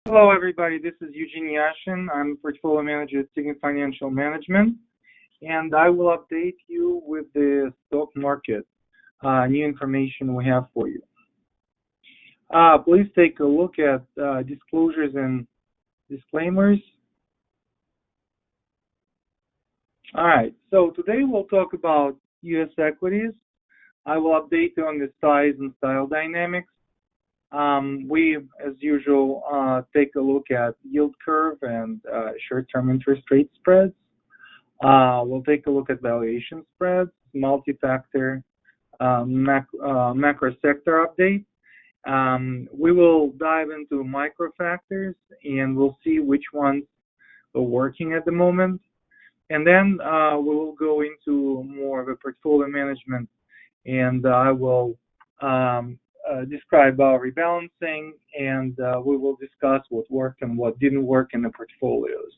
Hello, everybody. This is Eugene. I'm a portfolio manager at Signet Financial Management, and I will update you with the stock market, new information we have for you. Please take a look at disclosures and disclaimers. All right, so today we'll talk about U.S. equities. I will update you on the size and style dynamics. We, as usual, take a look at yield curve and short-term interest rate spreads. We'll take a look at valuation spreads, multi-factor, macro sector update. We will dive into micro factors and we'll see which ones are working at the moment. And then we will go into more of a portfolio management, and I will describe our rebalancing, and we will discuss what worked and what didn't work in the portfolios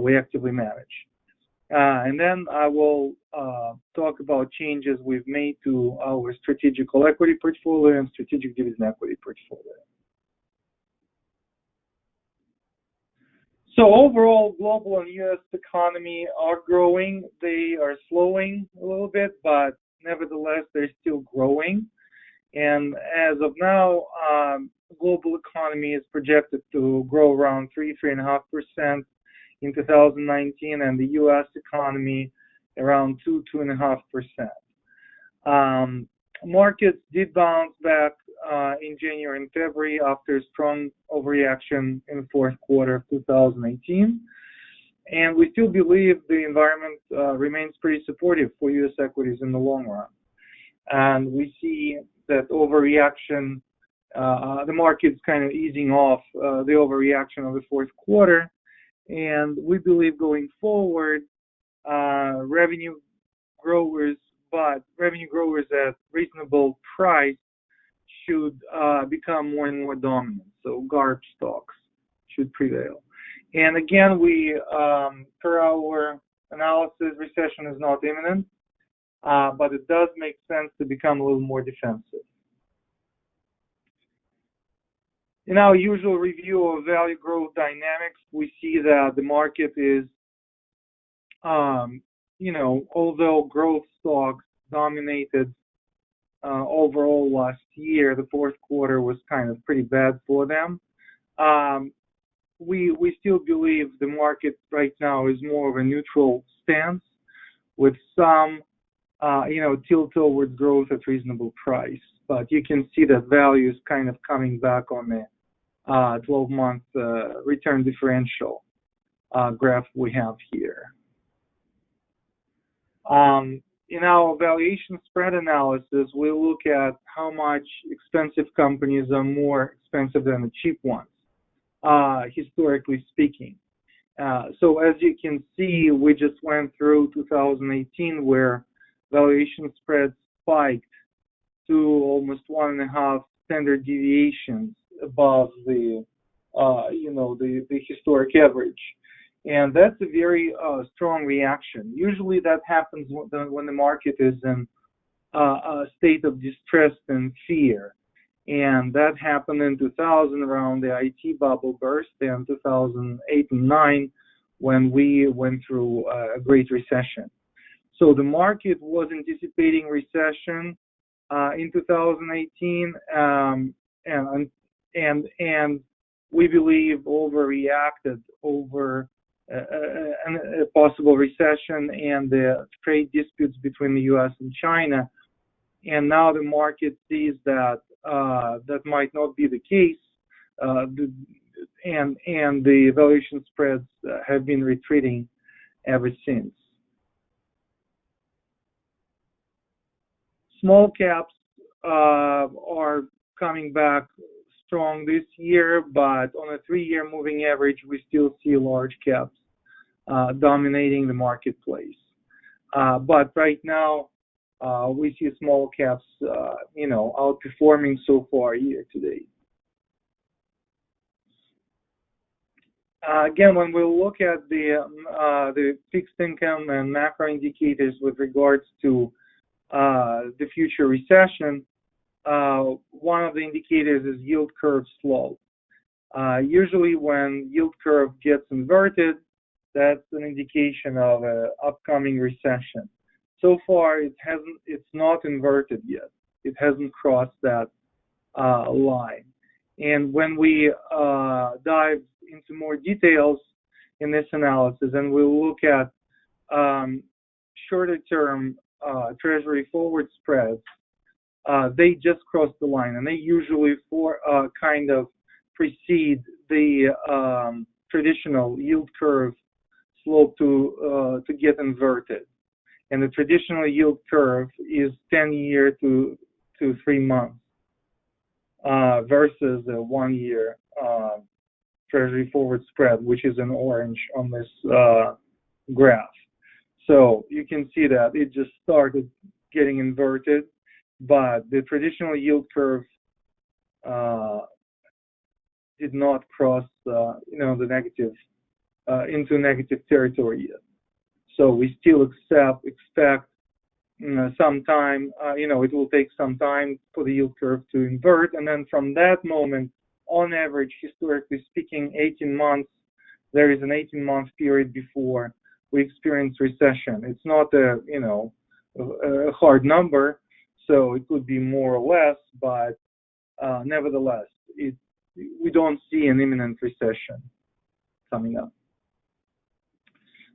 we actively manage. And then I will talk about changes we've made to our strategical equity portfolio and strategic dividend equity portfolio. So overall, global and U.S. economy are growing. They are slowing a little bit, but nevertheless, they're still growing. And as of now, global economy is projected to grow around 3.5% in 2019, and the U.S. economy around 2.5%. Markets did bounce back in January and February after a strong overreaction in the fourth quarter of 2018. And we still believe the environment remains pretty supportive for U.S. equities in the long run. And we see that overreaction, the market's kind of easing off the overreaction of the fourth quarter. And we believe going forward, revenue growers at reasonable price should become more and more dominant. So GARP stocks should prevail. And again, per our analysis, recession is not imminent, but it does make sense to become a little more defensive. In our usual review of value growth dynamics, we see that the market is, although growth stocks dominated overall last year, the fourth quarter was kind of pretty bad for them. We still believe the market right now is more of a neutral stance with some tilt towards growth at reasonable price. But you can see that value is kind of coming back on the 12-month return differential graph we have here. In our valuation spread analysis, we look at how much expensive companies are more expensive than the cheap ones, historically speaking. So as you can see, we just went through 2018 where valuation spreads spiked to almost 1.5 standard deviations above the historic average. And that's a very strong reaction. Usually that happens when the market is in a state of distress and fear. And that happened in 2000 around the IT bubble burst, and 2008 and 2009 when we went through a great recession. So the market was anticipating recession in 2018, and we believe overreacted over a possible recession and the trade disputes between the U.S. and China. And now the market sees that that might not be the case, and the valuation spreads have been retreating ever since. Small caps are coming back strong this year, but on a 3-year moving average, we still see large caps dominating the marketplace. But right now, we see small caps, outperforming so far year to date. Again, when we look at the fixed income and macro indicators with regards to the future recession, one of the indicators is yield curve slope. Usually when yield curve gets inverted, that's an indication of an upcoming recession. So far, it's not inverted yet. It hasn't crossed that line. And when we dive into more details in this analysis, and we'll look at shorter-term Treasury forward spreads, they just crossed the line, and they usually kind of precede the traditional yield curve slope to get inverted. And the traditional yield curve is 10-year to 3 months versus a 1-year Treasury forward spread, which is in orange on this graph. So you can see that it just started getting inverted, but the traditional yield curve did not cross, the negative into negative territory yet. So we still expect some time. It will take some time for the yield curve to invert, and then from that moment, on average, historically speaking, 18 months. There is an 18-month period before we experience recession. It's not a hard number, so it could be more or less, but nevertheless, we don't see an imminent recession coming up.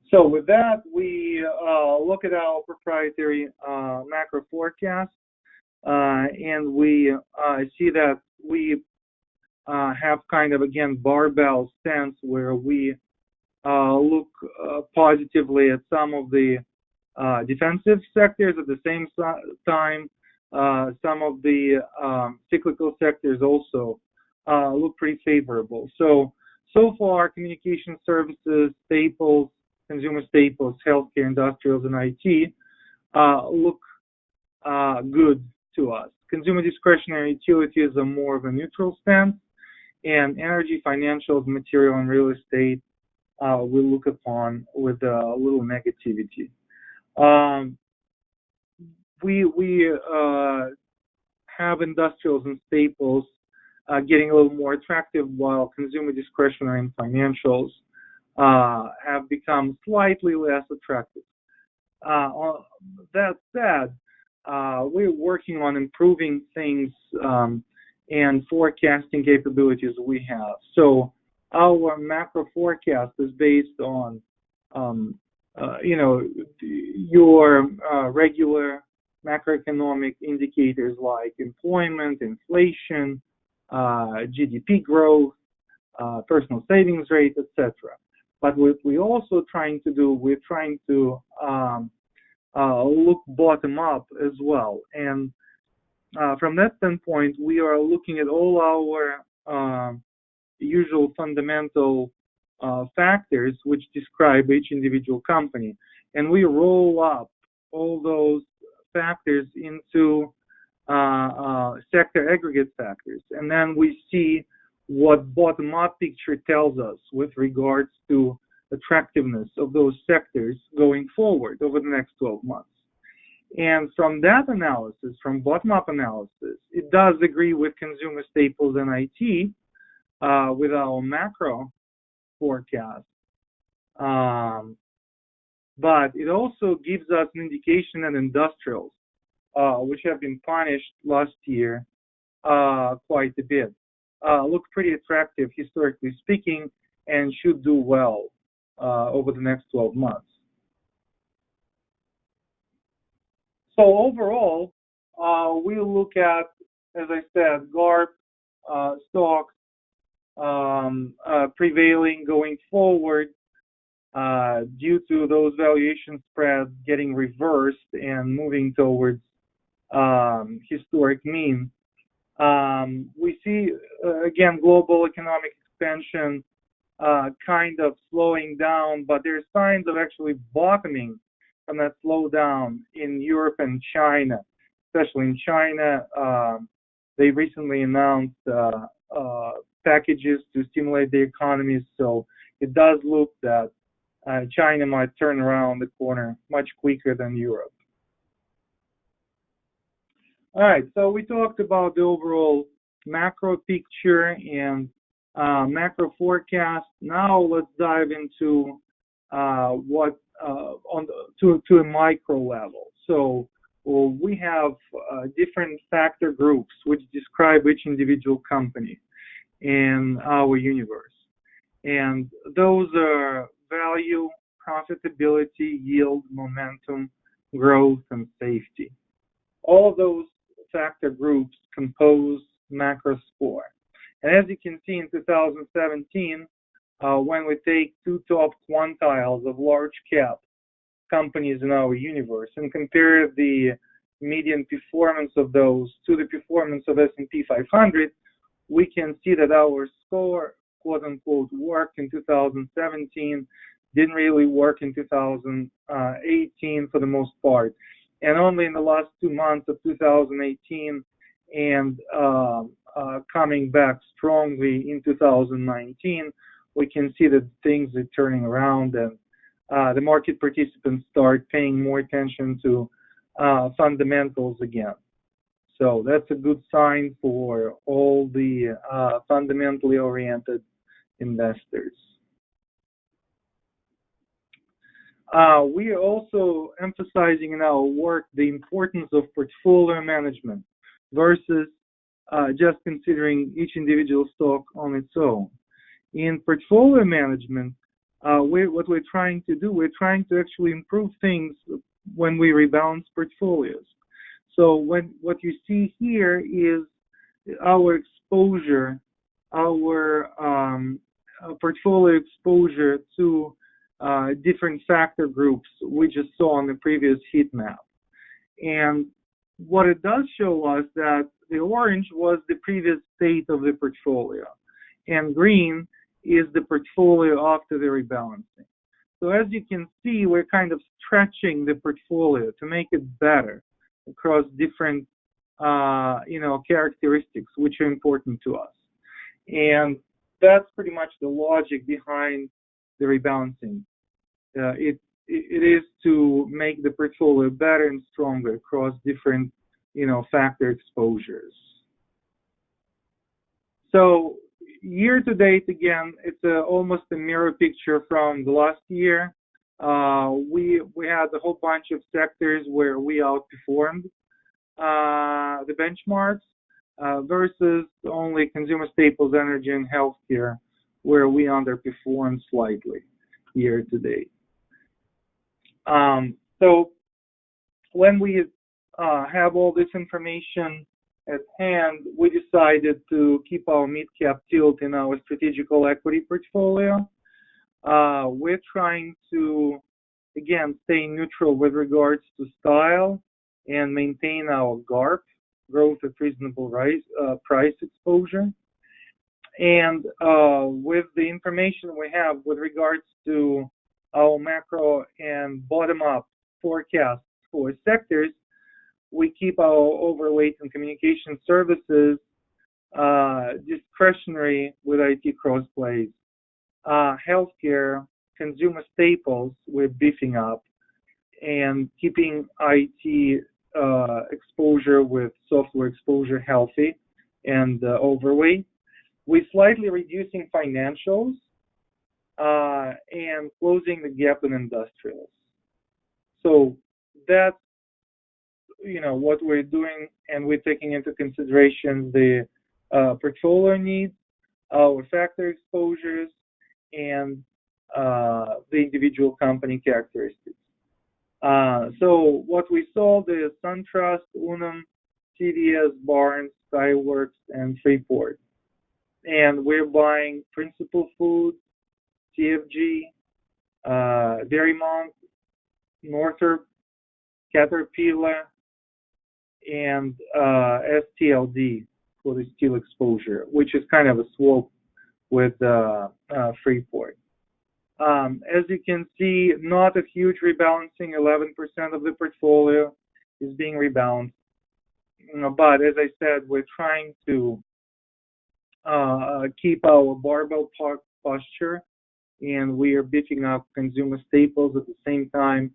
So with that, we look at our proprietary macro forecast, and we see that we have kind of, again, barbell stance where we look positively at some of the defensive sectors at the same time. Some of the cyclical sectors also look pretty favorable. So far, communication services, staples, consumer staples, healthcare, industrials, and IT look good to us. Consumer discretionary utilities are more of a neutral stance, and energy, financials, material, and real estate we look upon with a little negativity. We have industrials and staples getting a little more attractive, while consumer discretionary and financials have become slightly less attractive. That said, we're working on improving things and forecasting capabilities we have. So our macro forecast is based on, your regular macroeconomic indicators like employment, inflation, GDP growth, personal savings rate, etc. But what we're also trying to do, we're trying to look bottom up as well. And from that standpoint, we are looking at all our usual fundamental factors which describe each individual company. And we roll up all those factors into sector aggregate factors. And then we see what bottom-up picture tells us with regards to attractiveness of those sectors going forward over the next 12 months. And from that analysis, from bottom-up analysis, it does agree with consumer staples and IT with our macro forecast. But it also gives us an indication that industrials, which have been punished last year quite a bit, look pretty attractive historically speaking and should do well over the next 12 months. So overall, we look at, as I said, GARP stocks prevailing going forward due to those valuation spreads getting reversed and moving towards historic mean. We see, again, global economic expansion kind of slowing down, but there's signs of actually bottoming from that slowdown in Europe and China. Especially in China, they recently announced packages to stimulate the economy, so it does look that China might turn around the corner much quicker than Europe. All right, so we talked about the overall macro picture and macro forecast. Now let's dive into to a micro level. So we have different factor groups which describe each individual company in our universe. And those are value, profitability, yield, momentum, growth, and safety. All of those factor groups compose macro score. And as you can see in 2017, when we take two top quantiles of large cap companies in our universe and compare the median performance of those to the performance of S&P 500, we can see that our score, quote unquote, worked in 2017, didn't really work in 2018 for the most part. And only in the last 2 months of 2018 and coming back strongly in 2019, we can see that things are turning around and the market participants start paying more attention to fundamentals again. So that's a good sign for all the fundamentally oriented investors. We are also emphasizing in our work the importance of portfolio management versus just considering each individual stock on its own. In portfolio management, what we're trying to do, we're trying to actually improve things when we rebalance portfolios. So what you see here is our exposure, our portfolio exposure to different factor groups we just saw on the previous heat map. And what it does show us that the orange was the previous state of the portfolio, and green is the portfolio after the rebalancing. So as you can see, we're kind of stretching the portfolio to make it better across different characteristics which are important to us. And that's pretty much the logic behind the rebalancing. It is to make the portfolio better and stronger across different factor exposures. So year to date, again, it's almost a mirror picture from the last year. We had a whole bunch of sectors where we outperformed the benchmarks versus only consumer staples, energy, and healthcare, where we underperformed slightly year to date. So when we have all this information at hand, we decided to keep our mid-cap tilt in our strategical equity portfolio. We're trying to, again, stay neutral with regards to style and maintain our GARP, growth at reasonable price exposure. And with the information we have with regards to our macro and bottom-up forecasts for sectors, we keep our overweight in communication services discretionary with IT cross-plays. Healthcare, consumer staples, we're beefing up and keeping IT exposure with software exposure healthy and overweight. We're slightly reducing financials and closing the gap in industrials. So that's what we're doing, and we're taking into consideration the portfolio needs, our factor exposures, and the individual company characteristics. So what we sold is SunTrust, Unum, CVS, Barnes, Skyworks, and Freeport. And we're buying Principal Foods, TFG, Vermont, Northrop, Caterpillar, and STLD for the steel exposure, which is kind of a swap with Freeport. As you can see, not a huge rebalancing. 11% of the portfolio is being rebalanced. But as I said, we're trying to keep our barbell posture, and we are beefing up consumer staples at the same time.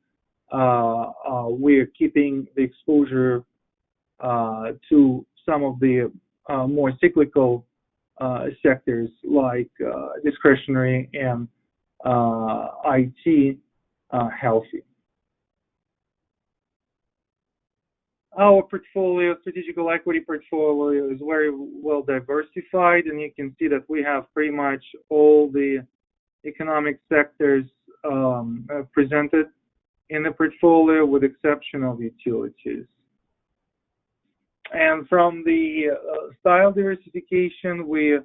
We're keeping the exposure to some of the more cyclical sectors like discretionary and IT healthy. Our portfolio, strategical equity portfolio, is very well diversified, and you can see that we have pretty much all the economic sectors presented in the portfolio, with exception of utilities. And from the style diversification, we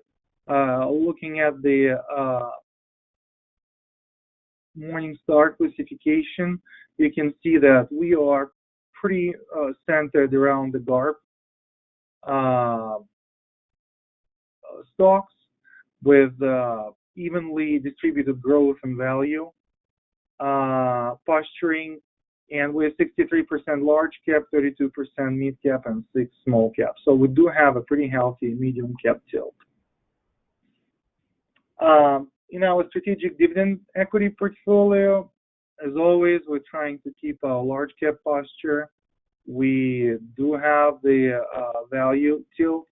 looking at the Morningstar classification. You can see that we are pretty centered around the GARP stocks, with evenly distributed growth and value posturing, and we're 63% large cap, 32% mid cap, and 6 small cap. So we do have a pretty healthy medium cap tilt. In our strategic dividend equity portfolio, as always, we're trying to keep our large cap posture. We do have the value tilt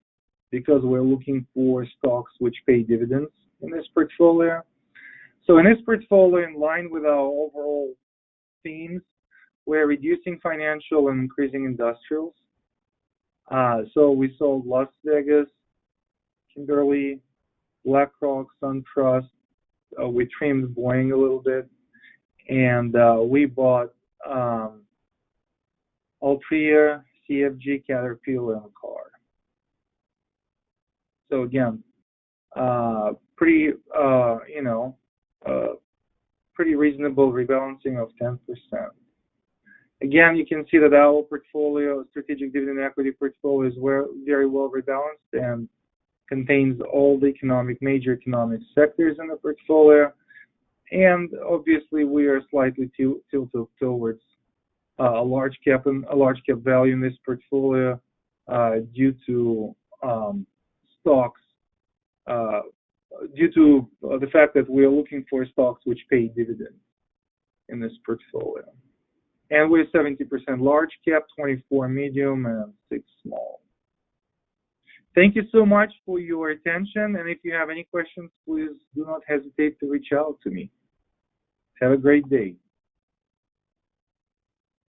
because we're looking for stocks which pay dividends in this portfolio. So in this portfolio, in line with our overall themes, we're reducing financial and increasing industrials. So we sold Las Vegas, Kimberly, BlackRock, SunTrust. We trimmed Boeing a little bit, and we bought Altria, CFG, Caterpillar, and Car. So again, pretty pretty reasonable rebalancing of 10%. Again, you can see that our portfolio, strategic dividend equity portfolio, is very well rebalanced and contains all the major economic sectors in the portfolio. And obviously, we are slightly tilted towards a large cap value in this portfolio due to stocks, due to the fact that we are looking for stocks which pay dividends in this portfolio. And we're 70% large cap, 24 medium, and 6 small. Thank you so much for your attention. And if you have any questions, please do not hesitate to reach out to me. Have a great day.